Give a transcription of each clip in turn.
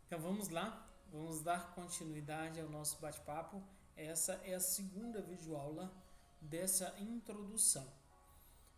Então vamos lá, vamos dar continuidade ao nosso bate-papo. Essa é a segunda videoaula dessa introdução.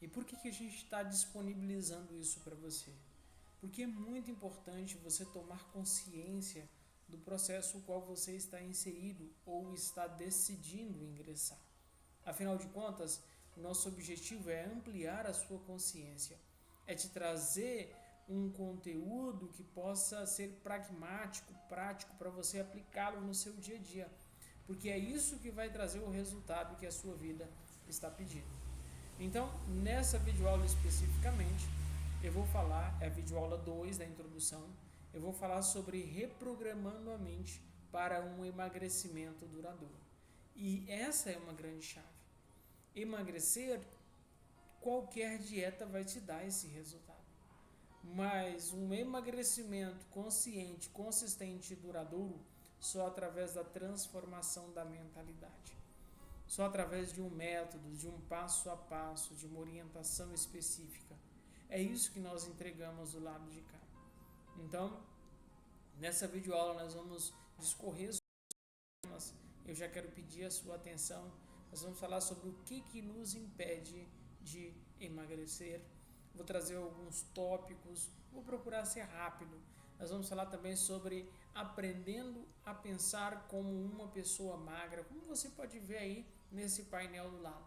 E por que a gente está disponibilizando isso para você? Porque é muito importante você tomar consciência do processo no qual você está inserido ou está decidindo ingressar. Afinal de contas, o nosso objetivo é ampliar a sua consciência, é te trazer um conteúdo que possa ser pragmático, prático para você aplicá-lo no seu dia a dia, porque é isso que vai trazer o resultado que a sua vida está pedindo. Então, nessa videoaula especificamente, eu vou falar, é a videoaula 2 da introdução, eu vou falar sobre reprogramando a mente para um emagrecimento duradouro. E essa é uma grande chave. Emagrecer, qualquer dieta vai te dar esse resultado. Mas um emagrecimento consciente, consistente e duradouro só através da transformação da mentalidade. Só através de um método, de um passo a passo, de uma orientação específica. É isso que nós entregamos do lado de cá. Então, nessa videoaula nós vamos discorrer sobre temas. Eu já quero pedir a sua atenção. Nós vamos falar sobre o que nos impede de emagrecer. Vou trazer alguns tópicos, vou procurar ser rápido. Nós vamos falar também sobre aprendendo a pensar como uma pessoa magra, como você pode ver aí nesse painel do lado.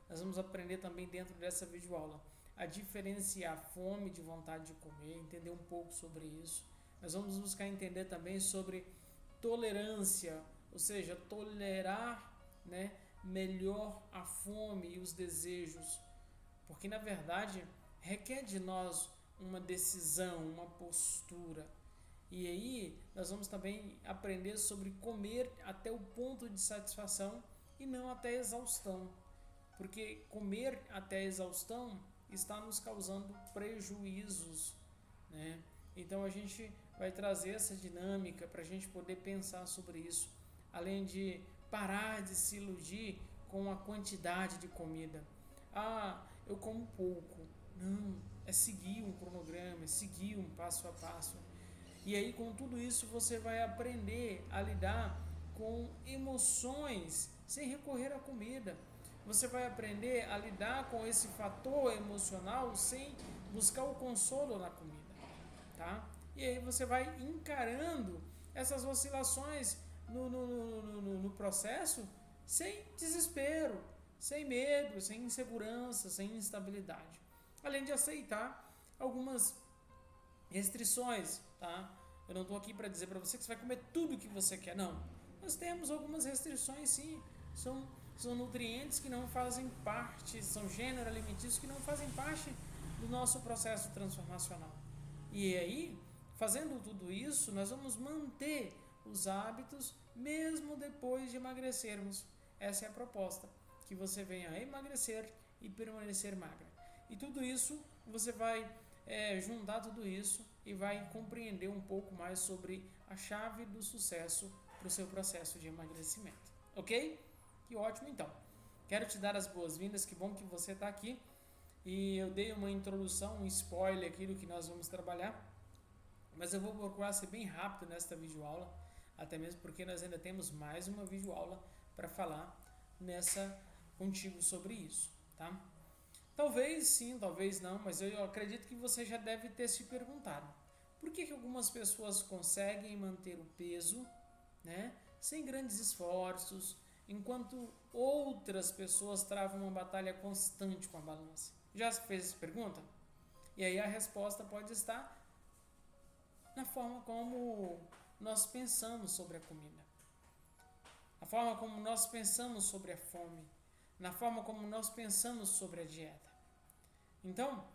Nós vamos aprender também dentro dessa videoaula a diferenciar fome de vontade de comer, entender um pouco sobre isso. Nós vamos buscar entender também sobre tolerância, ou seja, tolerar, né, melhor a fome e os desejos, porque na verdade requer de nós uma decisão, uma postura. E aí nós vamos também aprender sobre comer até o ponto de satisfação e não até exaustão, porque comer até exaustão está nos causando prejuízos, né? Então a gente vai trazer essa dinâmica para a gente poder pensar sobre isso, além de parar de se iludir com a quantidade de comida. Ah, eu como pouco. Não, é seguir um cronograma, é seguir um passo a passo. E aí com tudo isso você vai aprender a lidar com emoções sem recorrer à comida. Você vai aprender a lidar com esse fator emocional sem buscar o consolo na comida, tá? E aí você vai encarando essas oscilações no processo sem desespero, sem medo, sem insegurança, sem instabilidade. Além de aceitar algumas restrições, tá? Eu não estou aqui para dizer para você que você vai comer tudo que você quer, não. Nós temos algumas restrições, sim. São nutrientes que não fazem parte, são gêneros alimentícios que não fazem parte do nosso processo transformacional. E aí, fazendo tudo isso, nós vamos manter os hábitos mesmo depois de emagrecermos. Essa é a proposta, que você venha a emagrecer e permanecer magra. E tudo isso, você vai juntar tudo isso e vai compreender um pouco mais sobre a chave do sucesso para o seu processo de emagrecimento. Ok? Que ótimo então. Quero te dar as boas-vindas, que bom que você está aqui. E eu dei uma introdução, um spoiler aqui do que nós vamos trabalhar, mas eu vou procurar ser bem rápido nesta videoaula, até mesmo porque nós ainda temos mais uma videoaula para falar nessa contigo sobre isso, tá? Talvez sim, talvez não, mas eu acredito que você já deve ter se perguntado por que algumas pessoas conseguem manter o peso, né, sem grandes esforços, enquanto outras pessoas travam uma batalha constante com a balança. Já se fez essa pergunta? E aí a resposta pode estar na forma como nós pensamos sobre a comida, na forma como nós pensamos sobre a fome, na forma como nós pensamos sobre a dieta. Então,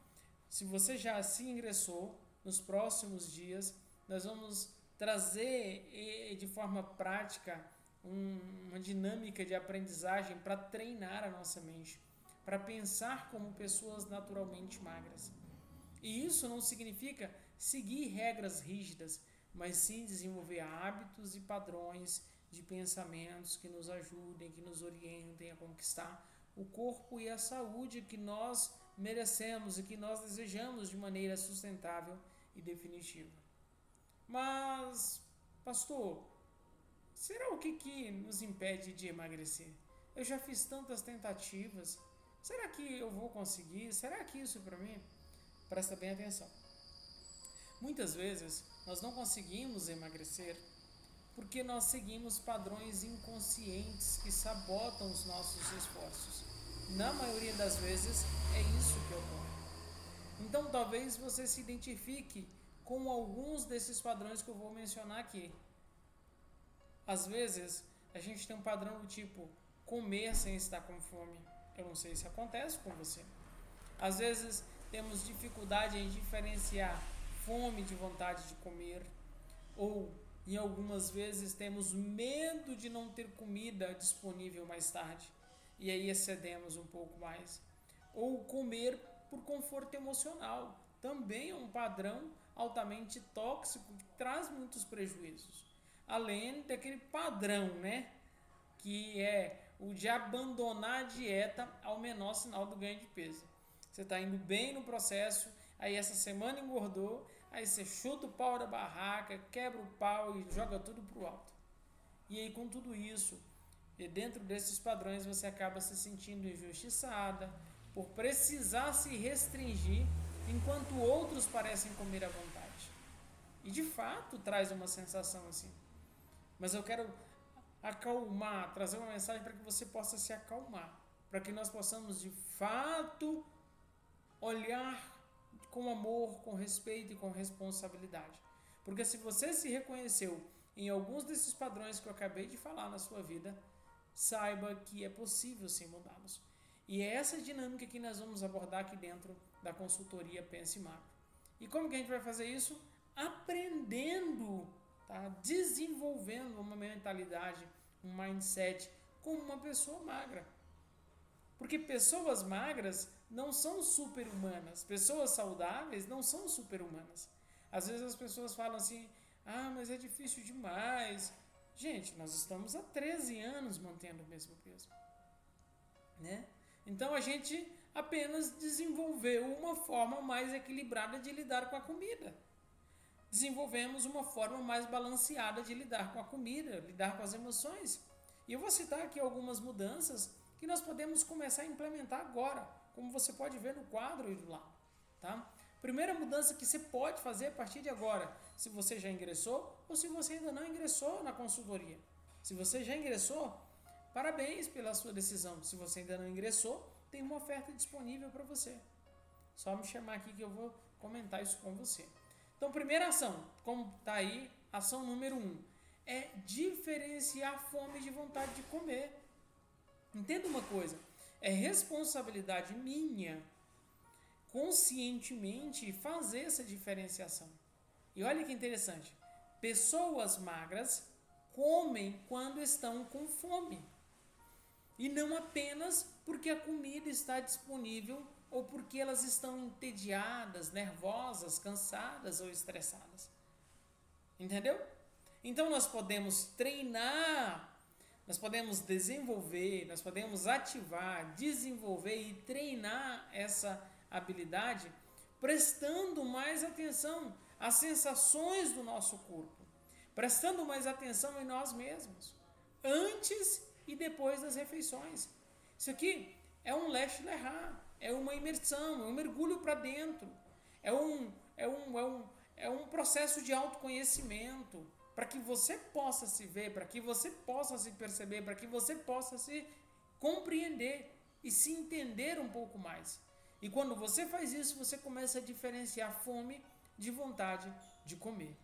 se você já se ingressou, nos próximos dias nós vamos trazer de forma prática uma dinâmica de aprendizagem para treinar a nossa mente, para pensar como pessoas naturalmente magras. E isso não significa seguir regras rígidas, mas sim desenvolver hábitos e padrões de pensamentos que nos ajudem, que nos orientem a conquistar o corpo e a saúde que nós merecemos e que nós desejamos de maneira sustentável e definitiva. Mas pastor, será o que nos impede de emagrecer? Eu já fiz tantas tentativas, será que eu vou conseguir? Será que isso é para mim? Presta bem atenção. Muitas vezes nós não conseguimos emagrecer porque nós seguimos padrões inconscientes que sabotam os nossos esforços. Na maioria das vezes é isso que ocorre. Então talvez você se identifique com alguns desses padrões que eu vou mencionar aqui. Às vezes a gente tem um padrão do tipo comer sem estar com fome. Eu não sei se acontece com você. Às vezes temos dificuldade em diferenciar fome de vontade de comer, ou em algumas vezes temos medo de não ter comida disponível mais tarde e aí excedemos um pouco mais, ou comer por conforto emocional, também é um padrão altamente tóxico que traz muitos prejuízos, além daquele padrão, né, que é o de abandonar a dieta ao menor sinal do ganho de peso. Você está indo bem no processo, aí essa semana engordou, aí você chuta o pau da barraca, quebra o pau e joga tudo pro alto. E aí com tudo isso, e dentro desses padrões você acaba se sentindo injustiçada por precisar se restringir enquanto outros parecem comer à vontade. E de fato traz uma sensação assim. Mas eu quero acalmar, trazer uma mensagem para que você possa se acalmar, para que nós possamos de fato olhar com amor, com respeito e com responsabilidade. Porque se você se reconheceu em alguns desses padrões que eu acabei de falar na sua vida, saiba que é possível sim mudá-los. E é essa dinâmica que nós vamos abordar aqui dentro da consultoria Pense Magro. E como que a gente vai fazer isso? Aprendendo, tá? Desenvolvendo uma mentalidade, um mindset como uma pessoa magra. Porque pessoas magras não são super-humanas. Pessoas saudáveis não são super-humanas. Às vezes as pessoas falam assim, mas é difícil demais. Gente, nós estamos há 13 anos mantendo o mesmo peso, né? Então a gente apenas desenvolveu uma forma mais equilibrada de lidar com a comida. Desenvolvemos uma forma mais balanceada de lidar com a comida, lidar com as emoções. E eu vou citar aqui algumas mudanças que nós podemos começar a implementar agora, como você pode ver no quadro aí do lado, tá? Primeira mudança que você pode fazer a partir de agora, se você já ingressou ou se você ainda não ingressou na consultoria. Se você já ingressou, parabéns pela sua decisão. Se você ainda não ingressou, tem uma oferta disponível para você. Só me chamar aqui que eu vou comentar isso com você. Então, primeira ação, como está aí, ação número 1, é diferenciar fome de vontade de comer. Entenda uma coisa, é responsabilidade minha, conscientemente, fazer essa diferenciação. E olha que interessante, pessoas magras comem quando estão com fome. E não apenas porque a comida está disponível ou porque elas estão entediadas, nervosas, cansadas ou estressadas. Entendeu? Então nós podemos treinar, nós podemos desenvolver, nós podemos ativar, desenvolver e treinar essa habilidade prestando mais atenção às sensações do nosso corpo, prestando mais atenção em nós mesmos, antes e depois das refeições. Isso aqui é um lèche lerrar, é uma imersão, é um mergulho para dentro, é um processo de autoconhecimento, para que você possa se ver, para que você possa se perceber, para que você possa se compreender e se entender um pouco mais. E quando você faz isso, você começa a diferenciar fome de vontade de comer.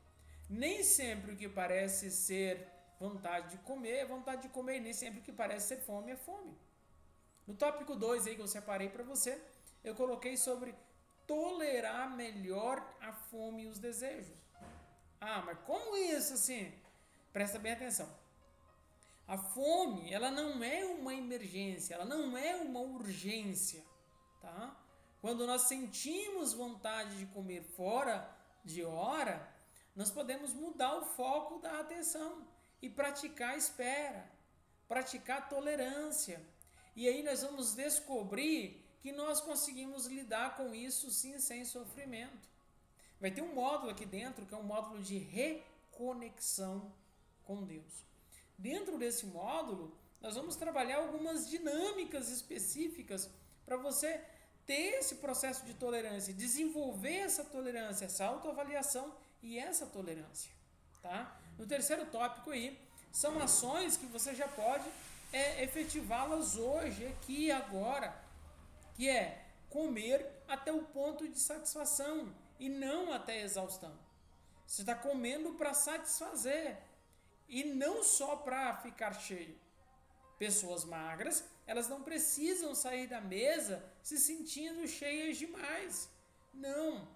Nem sempre o que parece ser vontade de comer é vontade de comer, e nem sempre o que parece ser fome é fome. No tópico 2 aí que eu separei para você, eu coloquei sobre tolerar melhor a fome e os desejos. Mas como isso assim? Presta bem atenção. A fome, ela não é uma emergência, ela não é uma urgência, tá? Quando nós sentimos vontade de comer fora de hora, nós podemos mudar o foco da atenção e praticar a espera, praticar a tolerância. E aí nós vamos descobrir que nós conseguimos lidar com isso sim, sem sofrimento. Vai ter um módulo aqui dentro, que é um módulo de conexão com Deus. Dentro desse módulo, nós vamos trabalhar algumas dinâmicas específicas para você ter esse processo de tolerância, desenvolver essa tolerância, essa autoavaliação e essa tolerância. Tá? No terceiro tópico aí, são ações que você já pode efetivá-las hoje, aqui e agora, que é comer até o ponto de satisfação e não até exaustão. Você está comendo para satisfazer e não só para ficar cheio. Pessoas magras, elas não precisam sair da mesa se sentindo cheias demais. Não.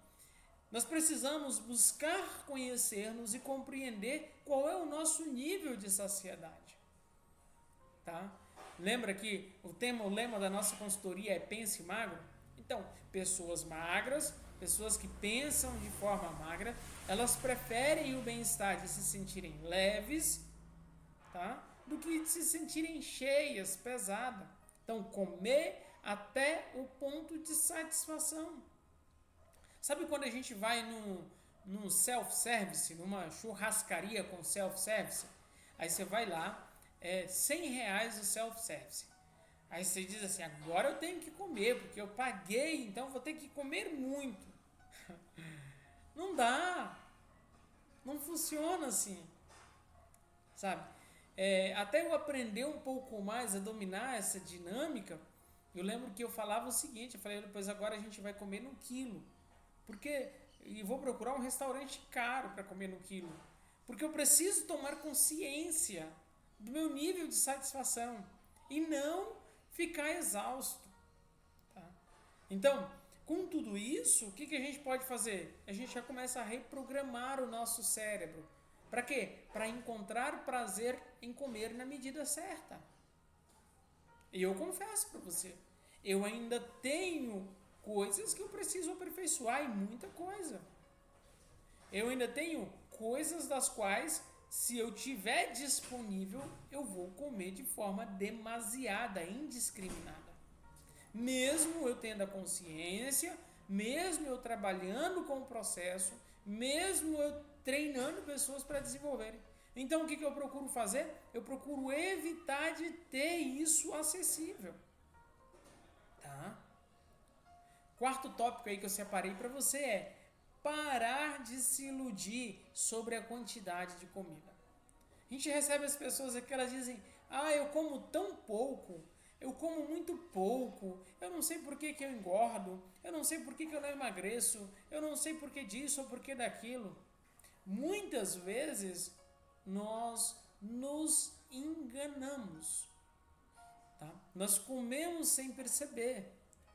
Nós precisamos buscar conhecer-nos e compreender qual é o nosso nível de saciedade. Tá? Lembra que o lema da nossa consultoria é pense magro? Então, pessoas magras, pessoas que pensam de forma magra, elas preferem o bem-estar de se sentirem leves, tá? Do que de se sentirem cheias, pesadas. Então, comer até o ponto de satisfação. Sabe quando a gente vai num self-service, numa churrascaria com self-service? Aí você vai lá, R$100 o self-service. Aí você diz assim, agora eu tenho que comer, porque eu paguei, então vou ter que comer muito. Não dá. Não funciona assim. Sabe? Até eu aprender um pouco mais a dominar essa dinâmica, eu lembro que eu falava o seguinte, eu falei, pois agora a gente vai comer no quilo. E vou procurar um restaurante caro para comer no quilo. Porque eu preciso tomar consciência do meu nível de satisfação e não ficar exausto. Tá? Então, com tudo isso, o que a gente pode fazer? A gente já começa a reprogramar o nosso cérebro. Para quê? Para encontrar prazer em comer na medida certa. E eu confesso para você, eu ainda tenho coisas que eu preciso aperfeiçoar e muita coisa. Eu ainda tenho coisas das quais, se eu tiver disponível, eu vou comer de forma demasiada, indiscriminada. Mesmo eu tendo a consciência, mesmo eu trabalhando com o processo, mesmo eu treinando pessoas para desenvolverem. Então, o que eu procuro fazer? Eu procuro evitar de ter isso acessível. Tá? Quarto tópico aí que eu separei para você é parar de se iludir sobre a quantidade de comida. A gente recebe as pessoas aqui, elas dizem, eu como tão pouco, eu como muito pouco, eu não sei por que eu engordo, eu não sei por que eu não emagreço, eu não sei por que disso ou por que daquilo. Muitas vezes nós nos enganamos. Tá? Nós comemos sem perceber.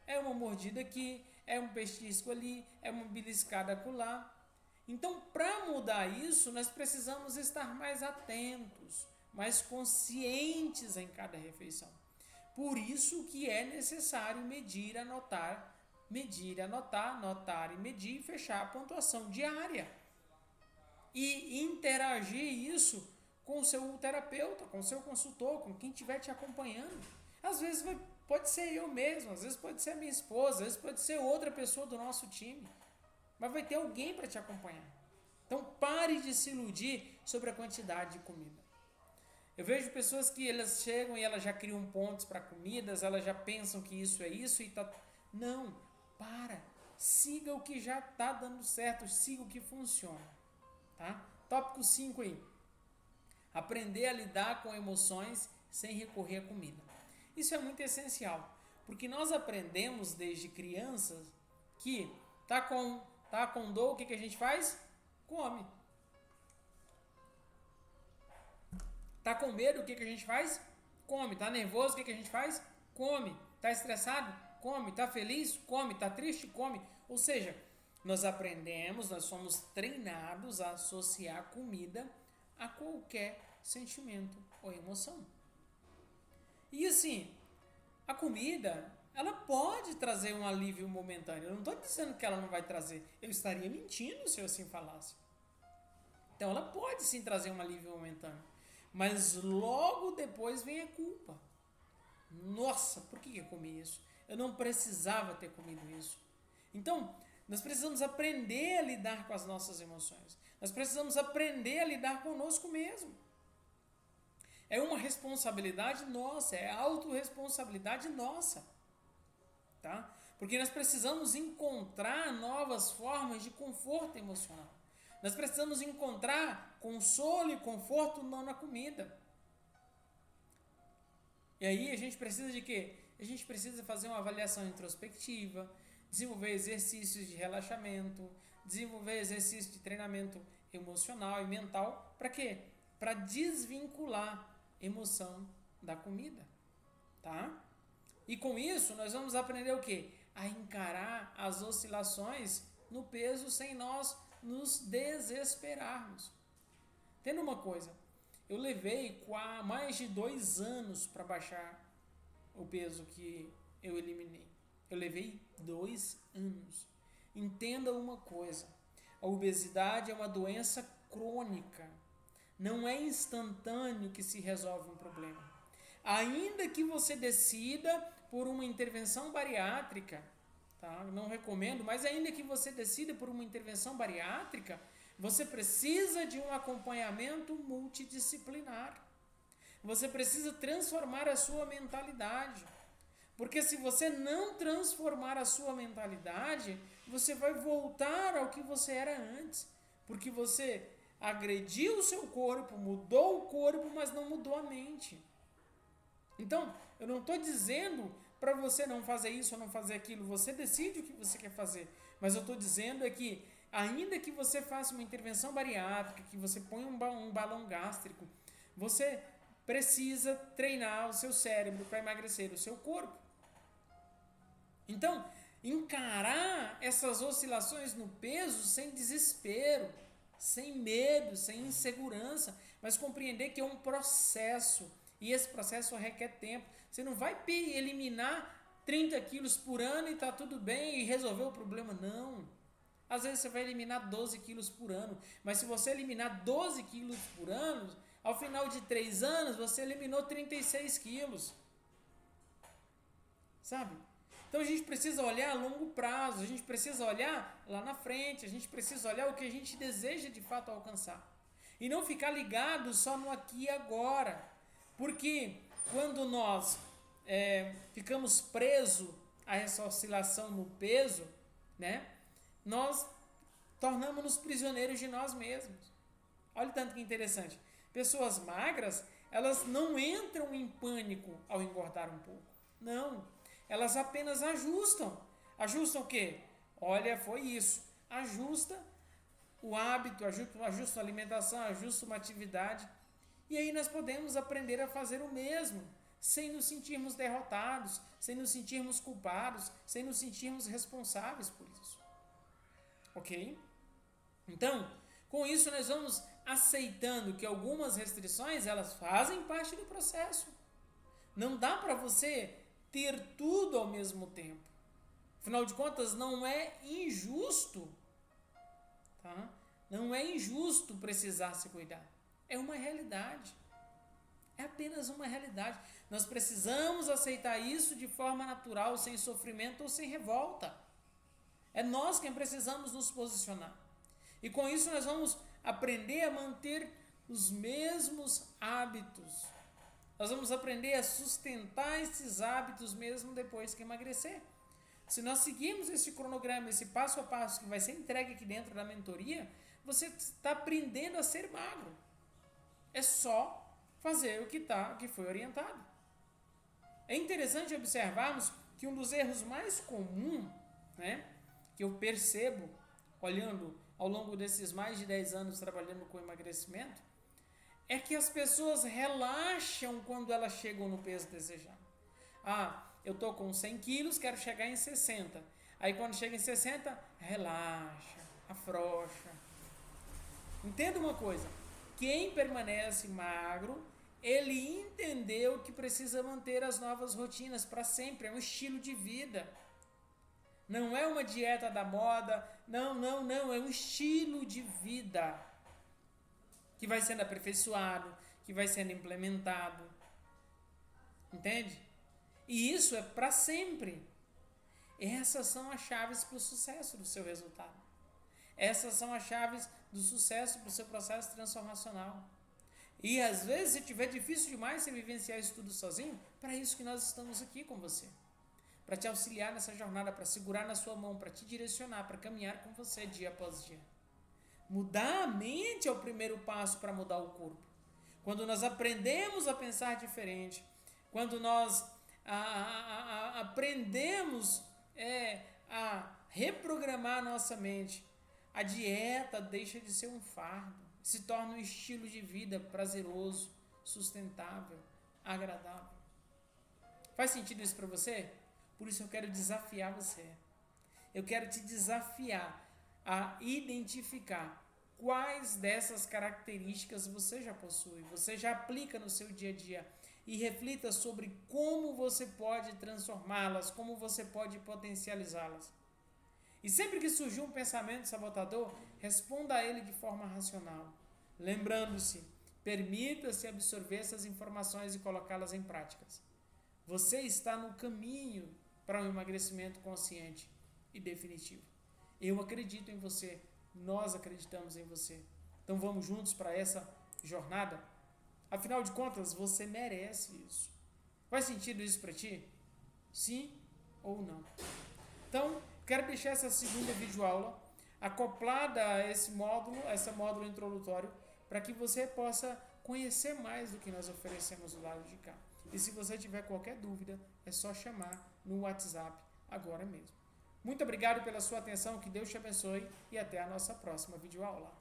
É uma mordida aqui, é um petisco ali, é uma beliscada acolá. Então, para mudar isso, nós precisamos estar mais atentos, mais conscientes em cada refeição. Por isso que é necessário medir, anotar, anotar e medir e fechar a pontuação diária. E interagir isso com o seu terapeuta, com o seu consultor, com quem estiver te acompanhando. Às vezes pode ser eu mesmo, às vezes pode ser a minha esposa, às vezes pode ser outra pessoa do nosso time. Mas vai ter alguém para te acompanhar. Então pare de se iludir sobre a quantidade de comida. Eu vejo pessoas que elas chegam e elas já criam pontos para comidas, elas já pensam que isso é isso e tá... Não, para. Siga o que já está dando certo, siga o que funciona. Tá? Tópico 5 aí. Aprender a lidar com emoções sem recorrer à comida. Isso é muito essencial, porque nós aprendemos desde crianças que tá com dor, o que a gente faz? Come. Tá com medo, o que a gente faz? Come. Tá nervoso, o que a gente faz? Come. Tá estressado? Come. Tá feliz? Come. Tá triste? Come. Ou seja, nós aprendemos, nós somos treinados a associar comida a qualquer sentimento ou emoção. E assim, a comida, ela pode trazer um alívio momentâneo. Eu não estou dizendo que ela não vai trazer. Eu estaria mentindo se eu assim falasse. Então ela pode sim trazer um alívio momentâneo. Mas logo depois vem a culpa. Nossa, por que eu comi isso? Eu não precisava ter comido isso. Então, nós precisamos aprender a lidar com as nossas emoções. Nós precisamos aprender a lidar conosco mesmo. É uma responsabilidade nossa, é autorresponsabilidade nossa, tá? Porque nós precisamos encontrar novas formas de conforto emocional. Nós precisamos encontrar consolo e conforto não na comida. E aí a gente precisa de quê? A gente precisa fazer uma avaliação introspectiva, desenvolver exercícios de relaxamento, desenvolver exercícios de treinamento emocional e mental. Para quê? Para desvincular emoção da comida, tá? E com isso nós vamos aprender o quê? A encarar as oscilações no peso sem nós nos desesperarmos. Tendo uma coisa, eu levei mais de 2 anos para baixar o peso que eu eliminei. Eu levei 2 anos. Entenda uma coisa, a obesidade é uma doença crônica. Não é instantâneo que se resolve um problema. Ainda que você decida por uma intervenção bariátrica, tá? Não recomendo, mas ainda que você decida por uma intervenção bariátrica, você precisa de um acompanhamento multidisciplinar. Você precisa transformar a sua mentalidade. Porque se você não transformar a sua mentalidade, você vai voltar ao que você era antes. Porque você agrediu o seu corpo, mudou o corpo, mas não mudou a mente. Então, eu não estou dizendo para você não fazer isso ou não fazer aquilo. Você decide o que você quer fazer. Mas eu estou dizendo é que, ainda que você faça uma intervenção bariátrica, que você ponha um balão gástrico, você precisa treinar o seu cérebro para emagrecer o seu corpo. Então, encarar essas oscilações no peso sem desespero, sem medo, sem insegurança, mas compreender que é um processo e esse processo requer tempo. Você não vai eliminar 30 quilos por ano e está tudo bem e resolver o problema, não. Às vezes você vai eliminar 12 quilos por ano, mas se você eliminar 12 quilos por ano, ao final de 3 anos você eliminou 36 quilos. Sabe? Então a gente precisa olhar a longo prazo, a gente precisa olhar lá na frente, a gente precisa olhar o que a gente deseja de fato alcançar. E não ficar ligado só no aqui e agora. Porque quando nós ficamos presos a essa oscilação no peso, né, nós tornamos-nos prisioneiros de nós mesmos. Olha o tanto que interessante. Pessoas magras, elas não entram em pânico ao engordar um pouco. Não. Elas apenas ajustam. Ajustam o quê? Olha, foi isso. Ajusta o hábito, ajusta a alimentação, ajusta uma atividade. E aí nós podemos aprender a fazer o mesmo, sem nos sentirmos derrotados, sem nos sentirmos culpados, sem nos sentirmos responsáveis por isso. Ok? Então, com isso nós vamos aceitando que algumas restrições, elas fazem parte do processo. Não dá para você ter tudo ao mesmo tempo. Afinal de contas, não é injusto, tá? Não é injusto precisar se cuidar. É uma realidade. É apenas uma realidade. Nós precisamos aceitar isso de forma natural, sem sofrimento ou sem revolta. É nós quem precisamos nos posicionar. E com isso nós vamos aprender a manter os mesmos hábitos. Nós vamos aprender a sustentar esses hábitos mesmo depois que emagrecer. Se nós seguirmos esse cronograma, esse passo a passo que vai ser entregue aqui dentro da mentoria, você está aprendendo a ser magro. É só fazer o que foi orientado. É interessante observarmos que um dos erros mais comuns, né, que eu percebo olhando ao longo desses mais de 10 anos trabalhando com emagrecimento, é que as pessoas relaxam quando elas chegam no peso desejado. Eu estou com 100 quilos, quero chegar em 60. Aí quando chega em 60, relaxa, afrouxa. Entenda uma coisa, quem permanece magro, ele entendeu que precisa manter as novas rotinas para sempre, é um estilo de vida. Não é uma dieta da moda, não, é um estilo de vida que vai sendo aperfeiçoado, que vai sendo implementado. Entende? E isso é para sempre. Essas são as chaves para o sucesso do seu resultado. Essas são as chaves do sucesso para o seu processo transformacional. E às vezes, se tiver difícil demais você vivenciar isso tudo sozinho, para isso que nós estamos aqui com você. Para te auxiliar nessa jornada, para segurar na sua mão, para te direcionar, para caminhar com você dia após dia. Mudar a mente é o primeiro passo para mudar o corpo. Quando nós aprendemos a pensar diferente, quando nós aprendemos a reprogramar a nossa mente, a dieta deixa de ser um fardo, se torna um estilo de vida prazeroso, sustentável, agradável. Faz sentido isso para você? Por isso eu quero desafiar você. Eu quero te desafiar a identificar quais dessas características você já possui, você já aplica no seu dia a dia, e reflita sobre como você pode transformá-las, como você pode potencializá-las. E sempre que surgir um pensamento sabotador, responda a ele de forma racional, lembrando-se, permita-se absorver essas informações e colocá-las em práticas. Você está no caminho para um emagrecimento consciente e definitivo. Eu acredito em você, nós acreditamos em você. Então vamos juntos para essa jornada? Afinal de contas, você merece isso. Faz sentido isso para ti? Sim ou não? Então, quero deixar essa segunda videoaula acoplada a esse módulo introdutório, para que você possa conhecer mais do que nós oferecemos do lado de cá. E se você tiver qualquer dúvida, é só chamar no WhatsApp agora mesmo. Muito obrigado pela sua atenção, que Deus te abençoe e até a nossa próxima videoaula.